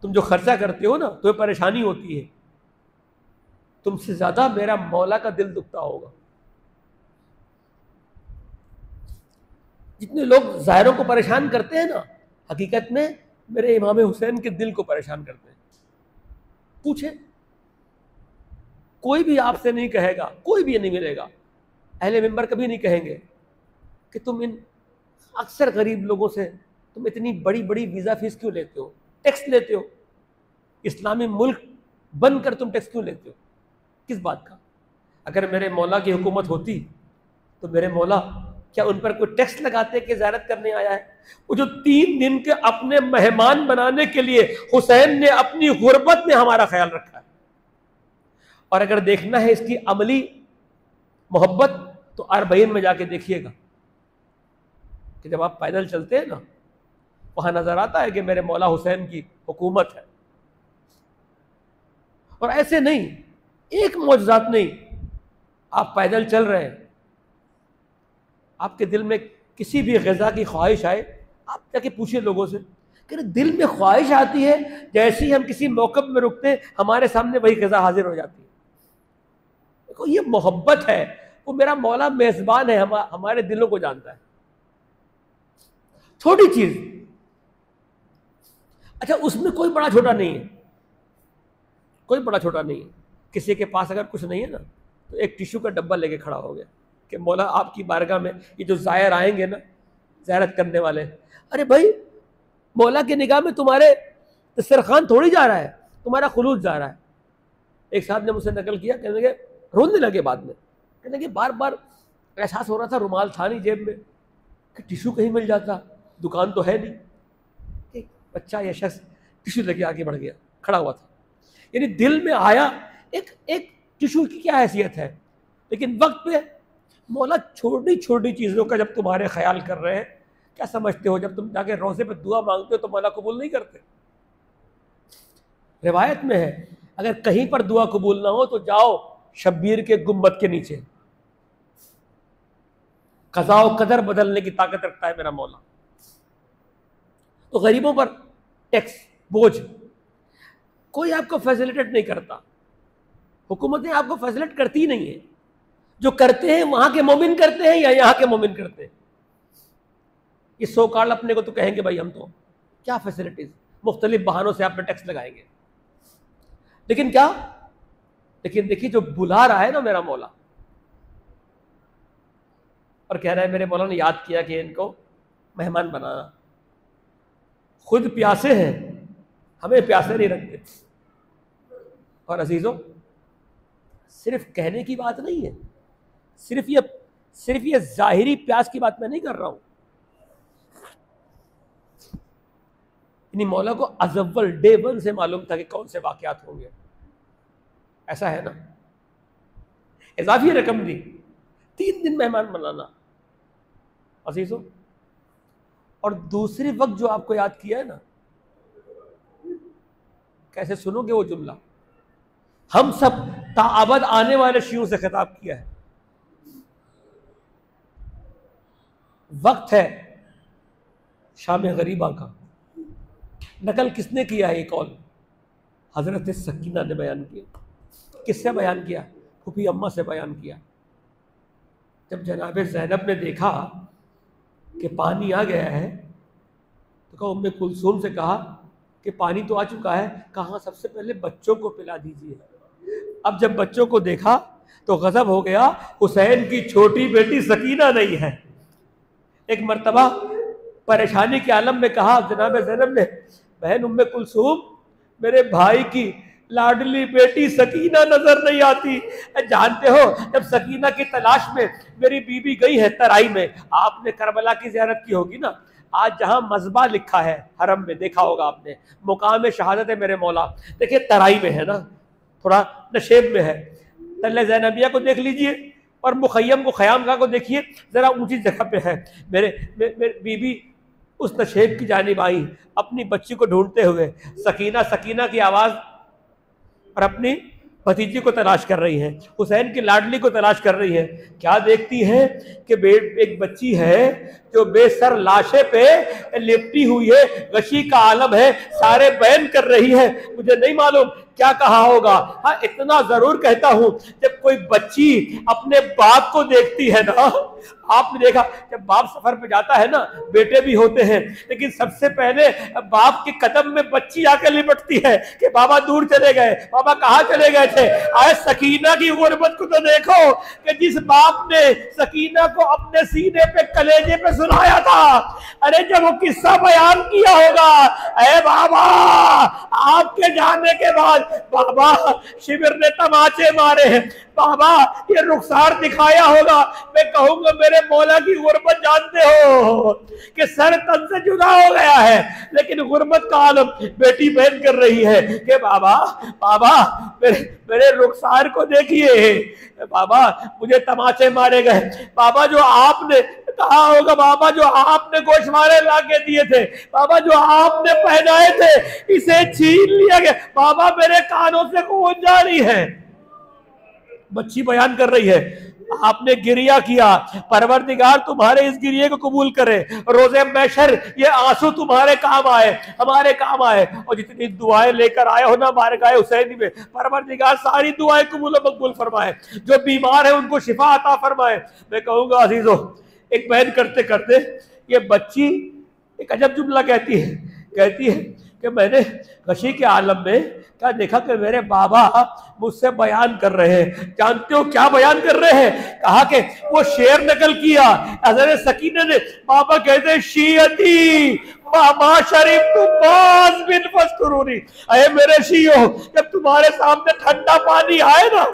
तुम जो खर्चा करते हो ना, तुम्हें परेशानी होती है, तुमसे ज़्यादा मेरा मौला का दिल दुखता होगा। जितने लोग ज़ाहिरों को परेशान करते हैं ना, हकीकत में मेरे इमाम हुसैन के दिल को परेशान करते हैं। पूछे, कोई भी आपसे नहीं कहेगा, कोई भी नहीं मिलेगा, अहले मिंबर कभी नहीं कहेंगे कि तुम इन अक्सर गरीब लोगों से तुम इतनी बड़ी बड़ी वीज़ा फीस क्यों लेते हो, टैक्स लेते हो, इस्लामी मुल्क बनकर तुम टैक्स क्यों लेते हो, किस बात का? अगर मेरे मौला की हुकूमत होती तो मेरे मौला क्या उन पर कोई टैक्स लगाते कि ज़ियारत करने आया है? वो जो 3 दिन के अपने मेहमान बनाने के लिए हुसैन ने अपनी गुर्बत में हमारा ख्याल रखा है। और अगर देखना है इसकी अमली मोहब्बत, तो अरबईन में जाके देखिएगा कि जब आप पैदल चलते हैं ना, वहां नजर आता है कि मेरे मौला हुसैन की हुकूमत है। और ऐसे नहीं, एक मौजज़ात नहीं, आप पैदल चल रहे हैं, आपके दिल में किसी भी ग़िज़ा की ख्वाहिश आए, आप जाके पूछिए लोगों से कि दिल में ख्वाहिश आती है, जैसे ही हम किसी मौक़िफ़ में रुकते हैं हमारे सामने वही ग़िज़ा हाजिर हो जाती है। देखो, ये मोहब्बत है। वो मेरा मौला मेज़बान है, हमारे दिलों को जानता है। छोटी चीज़, अच्छा उसमें कोई बड़ा छोटा नहीं है, कोई बड़ा छोटा नहीं है। किसी के पास अगर कुछ नहीं है ना, तो एक टिश्यू का डब्बा लेके खड़ा हो गया कि मौला आपकी बारगाह में ये जो ज़ायर आएंगे ना, ज़ियारत करने वाले, अरे भाई मौला की निगाह में तुम्हारे दस्तरखान थोड़ी जा रहा है, तुम्हारा खुलूस जा रहा है। एक साहब ने मुझसे नकल किया, कहने लगे, रोने लगे बाद में, कहने लगे बार बार एहसास हो रहा था रुमाल था नहीं जेब में, कि टिश्यू कहीं मिल जाता, दुकान तो है नहीं। एक बच्चा या शख्स टिश्यू लेके आगे बढ़ गया, खड़ा हुआ था, यानी दिल में आया। एक टिश्यू की क्या हैसियत है, लेकिन वक्त पे मौला छोटी छोटी चीज़ों का जब तुम्हारे ख्याल कर रहे हैं, क्या समझते हो जब तुम जाके रोज़े पे दुआ मांगते हो तो मौला कबूल नहीं करते? रिवायत में है, अगर कहीं पर दुआ कबूल ना हो तो जाओ शब्बीर के गुम्बद के नीचे, कज़ा व कदर बदलने की ताकत रखता है मेरा मौला। तो गरीबों पर टैक्स बोझ कोई आपको फैसिलिटेट नहीं करता, हुकूमतें आपको फैसिलिटेट करती ही नहीं है। जो करते हैं वहां के मोमिन करते हैं या यहाँ के मोमिन करते हैं। ये सो कॉल्ड अपने को तो कहेंगे भाई हम तो क्या फैसिलिटीज, मुख्तलिफ बहानों से आप पे टैक्स लगाएंगे, लेकिन क्या, लेकिन देखिए जो बुला रहा है ना मेरा मौला, और कह रहा है मेरे मौला ने याद किया कि इनको मेहमान बनाना। खुद प्यासे हैं, हमें प्यासे नहीं रखते। और अजीजों, सिर्फ कहने की बात नहीं है, सिर्फ ये जाहिरी प्यास की बात मैं नहीं कर रहा हूं, यानी मौला को अज़व्वल डे वन से मालूम था कि कौन से वाक़यात होंगे। ऐसा है ना, इजाफी रकम दी, 3 दिन मेहमान बनाना अजीजों, और दूसरे वक्त जो आपको याद किया है ना, कैसे सुनोगे वो जुमला, हम सब ताअबद आने वाले शियों से खिताब किया है। वक्त है शाम गरीबा का। नकल किसने किया है ये कौल? हजरत सकीना ने बयान किया। किससे बयान किया? फूफी अम्मा से बयान किया। जब जनाब ज़ैनब ने देखा कि पानी आ गया है तो कहा, उम्मे कुलसूम से कहा कि पानी तो आ चुका है, कहाँ सबसे पहले बच्चों को पिला दीजिए। अब जब बच्चों को देखा तो गज़ब हो गया, हुसैन की छोटी बेटी सकीना नहीं है। एक मर्तबा परेशानी के आलम में कहा जनाब ज़ैनब ने, बहन उम्मे कुलसूम, मेरे भाई की लाडली बेटी सकीना नजर नहीं आती। जानते हो, जब सकीना की तलाश में मेरी बीबी गई है तराई में, आपने करबला की ज़ियारत की होगी ना, आज जहां मज़बा लिखा है हरम में, देखा होगा आपने, मुकाम शहादत है मेरे मौला, देखिए तराई में है ना, थोड़ा नशेब में है। तल्ले ज़ैनबिया को देख लीजिए और मुखय्यम को, ख़यामगाह को देखिए, ज़रा ऊंची जगह पे है। मेरे बीबी उस नशेब की जानिब आई अपनी बच्ची को ढूंढते हुए। सकीना सकीना की आवाज़ और अपनी भतीजी को तलाश कर रही हैं, हुसैन की लाडली को तलाश कर रही है। क्या देखती है कि एक बच्ची है जो बेसर लाशे पे लिपटी हुई है, गशी का आलम है, सारे बयान कर रही है। मुझे नहीं मालूम क्या कहा होगा, हाँ इतना जरूर कहता हूं, जब कोई बच्ची अपने बाप को देखती है ना, आपने देखा जब बाप सफर पे जाता है ना, बेटे भी होते हैं, लेकिन सबसे पहले बाप के कदम में बच्ची आकर लिपटती है कि बाबा दूर चले गए, बाबा कहाँ चले गए थे। आए सकीना की गुर्बत को तो देखो कि जिस बाप ने सकीना को अपने सीने पे, कलेजे पे सुनाया था, अरे जब वो किस्सा बयान किया होगा, अरे बाबा आपके जाने के बाद बाबा शिविर ने तमाचे मारे हैं, बाबा ये रुखसार दिखाया होगा। मैं कहूंगा मेरे मौला की गुर्बत जानते हो कि सर तन से जुदा हो गया है, लेकिन गुर्बत का आलम बेटी बहन कर रही है कि बाबा बाबा मेरे रुखसार को देखिए, बाबा मुझे तमाचे मारे गए, बाबा जो आपने कहा होगा, बाबा जो आपने गोशवारे लाके दिए थे, बाबा जो आपने पहनाए थे, इसे छीन लिया गया, बाबा मेरे कानों से गूंज जा रही है। बच्ची बयान कर रही है, आपने गिरिया किया, परवरदिगार तुम्हारे इस गिरिये को कबूल करे, रोजे महशर ये आंसू तुम्हारे काम आए, हमारे काम आए, और जितनी दुआएं लेकर आए हो ना बारगाह हुसैनी में, परवरदिगार सारी दुआएं कबूल मकबूल फरमाए, जो बीमार है उनको शिफा अता फरमाए। मैं कहूंगा अजीजों, एक बहन करते करते ये बच्ची एक अजब जुमला कहती है कि मैंने गशी के आलम में क्या देखा कि मेरे बाबा मुझसे बयान कर रहे हैं। जानते हो क्या बयान कर रहे हैं? कहा कि वो शेर नकल किया हज़रत सकीना ने। बाबा कहते हैं, शीयती मामा शरीफ तुम बाज बिन फस्कुरूनी, अरे मेरे शियो, जब तुम्हारे सामने ठंडा पानी आए ना,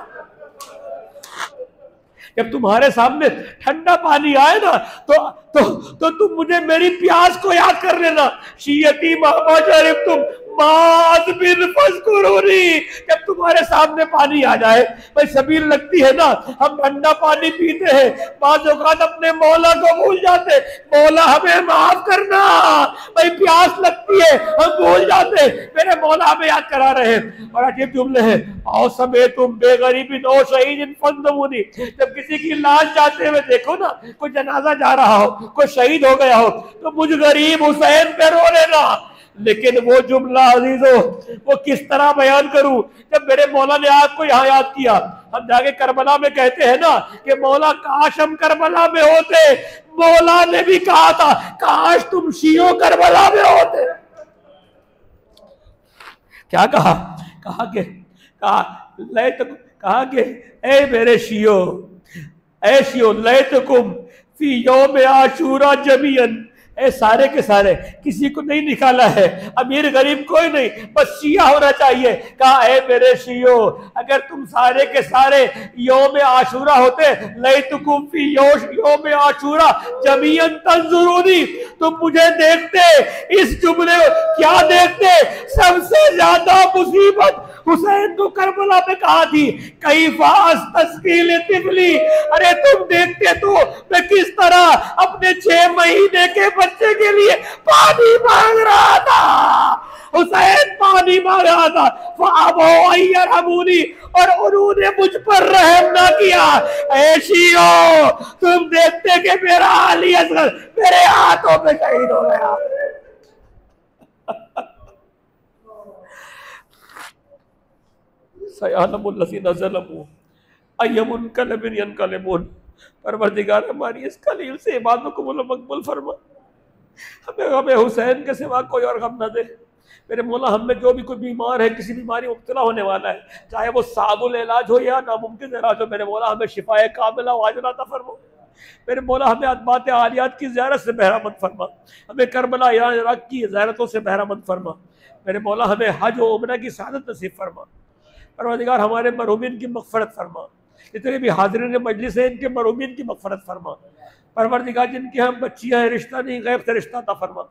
जब तुम्हारे सामने ठंडा पानी आए ना, तो तुम मुझे मेरी प्यास को याद कर लेना। शीयती मामा शरीफ तुम बाज बिन फस्कुरूनी, जब तुम्हारे सामने पानी आ जाए, भाई सबील लगती है ना, हम ठंडा पानी पीते हैं, बाज़ औक़ात अपने मौला को भूल जाते, मौला हमें माफ करना, भाई प्यास लगती है हम भूल जाते, मेरे मौला हमें याद करा रहे हैं। और अजीब जुमले हैं, आओ समय तुम बेगरीबी नो शहीद फंदमुनी, जब किसी की लाश जाते हुए देखो ना, कोई जनाजा जा रहा हो, कोई शहीद हो गया हो, तो मुझ गरीब हुसैन पे रो लेना। लेकिन वो जुमला अजीजों, वो किस तरह बयान करूं, जब मेरे मौला ने आपको यहाँ याद किया, हम जाके करबला में कहते हैं ना कि मौला काश हम करबला में होते, मौला ने भी कहा था काश तुम शियों करबला में होते। क्या कहा? कहा कि ए मेरे शियो, लैतकुम फी यौम आशूरा जमीअन, ए सारे के सारे, किसी को नहीं निकाला है, अमीर गरीब कोई नहीं, बस शिया होना चाहिए। कहा ए मेरे शियो, अगर तुम सारे के सारे यौम आशूरा होते, लैतकुम फी यौम आशूरा जमीअन तंजुरूनी, तुम मुझे देखते, इस जुमले क्या देखते, सबसे ज्यादा मुसीबत हुसैन को करबला में कहा थी, कई फास तस्कील तिफली, अरे तुम देखते तो मैं किस तरह अपने 6 महीने के बच्चे के लिए पानी मांग रहा था। हुसैन पानी मांग रहा था, और उन्होंने मुझ पर रहम ना किया। ऐशियो, तुम देखते कि मेरा अली असगर मेरे हाथों में शहीद हो गया। परवरदिगार हमारी इस कलील से इबादत को मकबूल फरमा, हमें हुसैन के सिवा कोई और गम न दे। मेरे मौला, हम में जो भी कोई बीमार है, किसी बीमारी मुब्तला होने वाला है, चाहे वो साबुल इलाज हो या नामुमकिन इलाज हो, मेरे मौला हमें शिफाए कामिला वाजिला अता फरमा। मेरे मौला हमें अदबात आलियात की ज़ियारत से बहरामंद फरमा, हमें करबला इराक की ज़ियारतों से बहरामंद फरमा। मेरे मौला हमें हज और उम्रा की सादत नसीब फरमा। परवरदिगार हमारे मरहूमीन की मग़फ़िरत फरमा, जितने भी हाज़िरीन मजलिस हैं इनके मरहूमीन की मग़फ़िरत फरमा। परवरदिगार जिनके यहाँ बच्चियाँ हैं, रिश्ता नहीं, गैब से रिश्ता अता फरमा।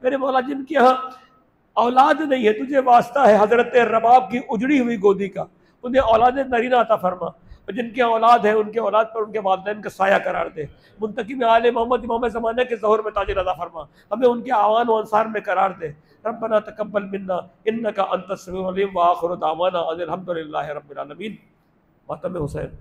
मेरे मौला जिनके यहाँ औलाद नहीं है, तुझे वास्ता है हज़रत रबाब की उजड़ी हुई गोदी का, उन्हें औलाद नरीना अता फरमा। और जिनके औलाद है उनके औलाद पर उनके वालिदैन का साया करार दे। मुंतकिम आले मोहम्मद इमाम ज़माने के ज़हूर में ताजिर अता फरमा, हमें उनके आवान व अंसार में करार दे। रब्बना तक़ब्बल मिन्ना इन्नका अंतस समीउल अलीम व आखिरु दावाना अनिल हम्दुलिल्लाहि रब्बिल आलमीन। मातम हुसैन।